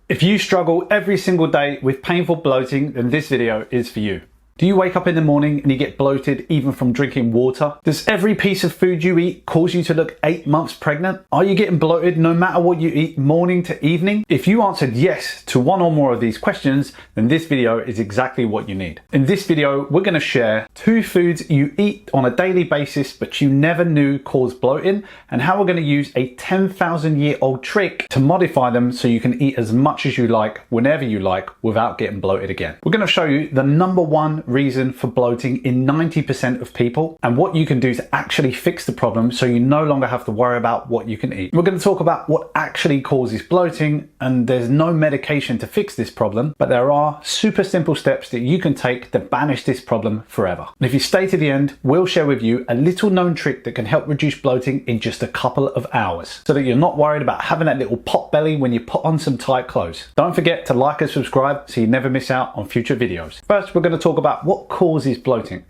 If you struggle every single day with painful bloating, then this video is for you. Do you wake up in the morning and you get bloated even from drinking water? Does every piece of food you eat cause you to look 8 months pregnant? Are you getting bloated no matter what you eat morning to evening? If you answered yes to one or more of these questions, then this video is exactly what you need. In this video, we're going to share 2 foods you eat on a daily basis but you never knew caused bloating, and how we're going to use a 10,000-year-old trick to modify them so you can eat as much as you like whenever you like without getting bloated again. We're going to show you the number 1 reason for bloating in 90% of people and what you can do to actually fix the problem so you no longer have to worry about what you can eat. We're going to talk about what actually causes bloating, and there's no medication to fix this problem, but there are super simple steps that you can take to banish this problem forever. And if you stay to the end, we'll share with you a little known trick that can help reduce bloating in just a couple of hours so that you're not worried about having that little pot belly when you put on some tight clothes. Don't forget to like and subscribe so you never miss out on future videos. First, we're going to talk about what causes bloating.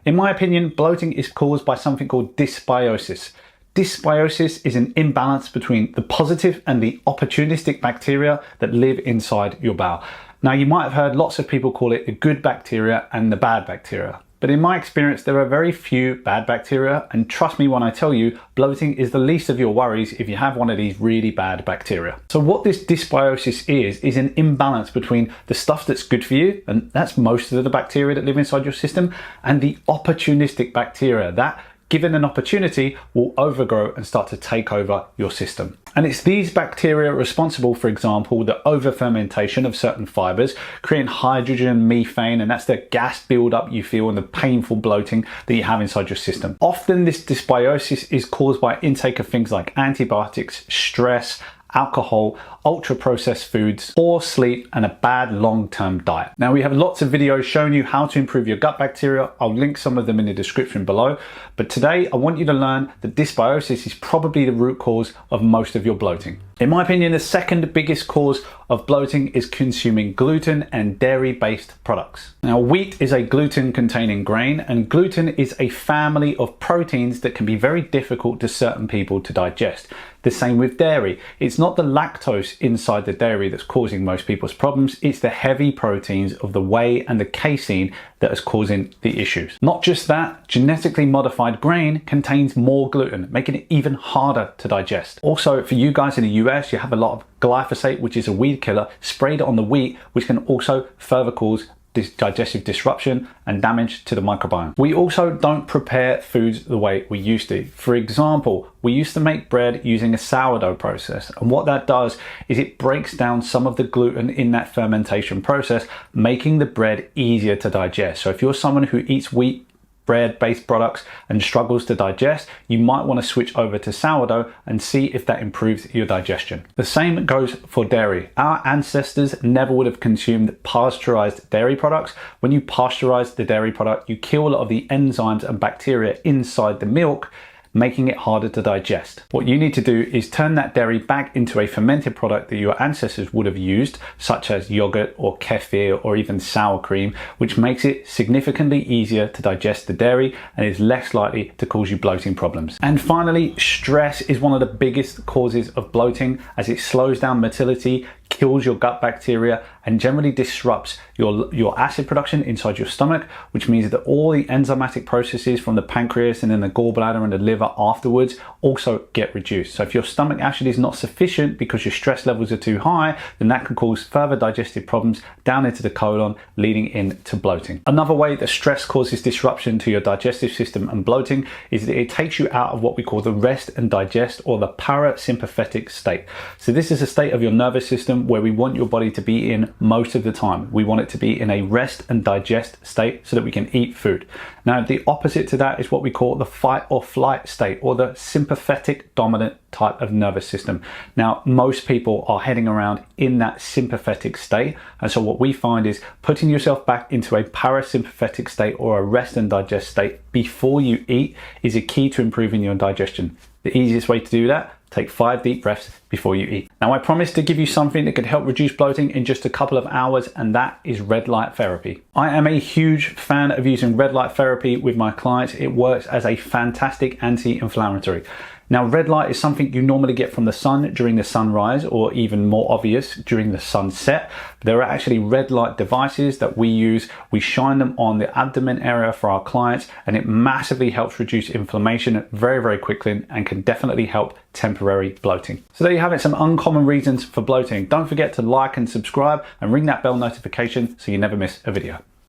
In my opinion, bloating is caused by something called dysbiosis. Dysbiosis is an imbalance between the positive and the opportunistic bacteria that live inside your bowel. Now, you might have heard lots of people call it the good bacteria and the bad bacteria. But in my experience, there are very few bad bacteria, and trust me when I tell you, bloating is the least of your worries if you have one of these really bad bacteria. So what this dysbiosis is an imbalance between the stuff that's good for you, and that's most of the bacteria that live inside your system, and the opportunistic bacteria that, given an opportunity, will overgrow and start to take over your system. And it's these bacteria responsible, for example, the over-fermentation of certain fibers, creating hydrogen, methane, and that's the gas buildup you feel and the painful bloating that you have inside your system. Often this dysbiosis is caused by intake of things like antibiotics, stress, alcohol, ultra-processed foods, poor sleep, and a bad long-term diet. Now, we have lots of videos showing you how to improve your gut bacteria. I'll link some of them in the description below. But today, I want you to learn that dysbiosis is probably the root cause of most of your bloating. In my opinion, the second biggest cause of bloating is consuming gluten and dairy-based products. Now, wheat is a gluten-containing grain, and gluten is a family of proteins that can be very difficult to certain people to digest. The same with dairy. It's not the lactose inside the dairy that's causing most people's problems, it's the heavy proteins of the whey and the casein that is causing the issues. Not just that, genetically modified grain contains more gluten, making it even harder to digest. Also, for you guys in the US, you have a lot of glyphosate, which is a weed killer, sprayed on the wheat, which can also further cause digestive disruption and damage to the microbiome. We also don't prepare foods the way we used to. For example, we used to make bread using a sourdough process, and what that does is it breaks down some of the gluten in that fermentation process, making the bread easier to digest. So if you're someone who eats wheat bread-based products and struggles to digest, you might want to switch over to sourdough and see if that improves your digestion. The same goes for dairy. Our ancestors never would have consumed pasteurized dairy products. When you pasteurize the dairy product, you kill a lot of the enzymes and bacteria inside the milk, making it harder to digest. What you need to do is turn that dairy back into a fermented product that your ancestors would have used, such as yogurt or kefir or even sour cream, which makes it significantly easier to digest the dairy and is less likely to cause you bloating problems. And finally, stress is one of the biggest causes of bloating, as it slows down motility, kills your gut bacteria, and generally disrupts your acid production inside your stomach, which means that all the enzymatic processes from the pancreas and then the gallbladder and the liver afterwards also get reduced. So if your stomach acid is not sufficient because your stress levels are too high, then that can cause further digestive problems down into the colon, leading into bloating. Another way that stress causes disruption to your digestive system and bloating is that it takes you out of what we call the rest and digest, or the parasympathetic state. So this is a state of your nervous system where we want your body to be in most of the time. We want it to be in a rest and digest state so that we can eat food. Now, the opposite to that is what we call the fight or flight state, or the sympathetic dominant type of nervous system. Now, most people are heading around in that sympathetic state, and so what we find is putting yourself back into a parasympathetic state or a rest and digest state before you eat is a key to improving your digestion. The easiest way to do that, take 5 deep breaths before you eat. Now, I promised to give you something that could help reduce bloating in just a couple of hours, and that is red light therapy. I am a huge fan of using red light therapy with my clients. It works as a fantastic anti-inflammatory. Now, red light is something you normally get from the sun during the sunrise, or even more obvious during the sunset. There are actually red light devices that we use. We shine them on the abdomen area for our clients, and it massively helps reduce inflammation very, very quickly and can definitely help temporary bloating. So there you have it, some uncommon reasons for bloating. Don't forget to like and subscribe and ring that bell notification so you never miss a video.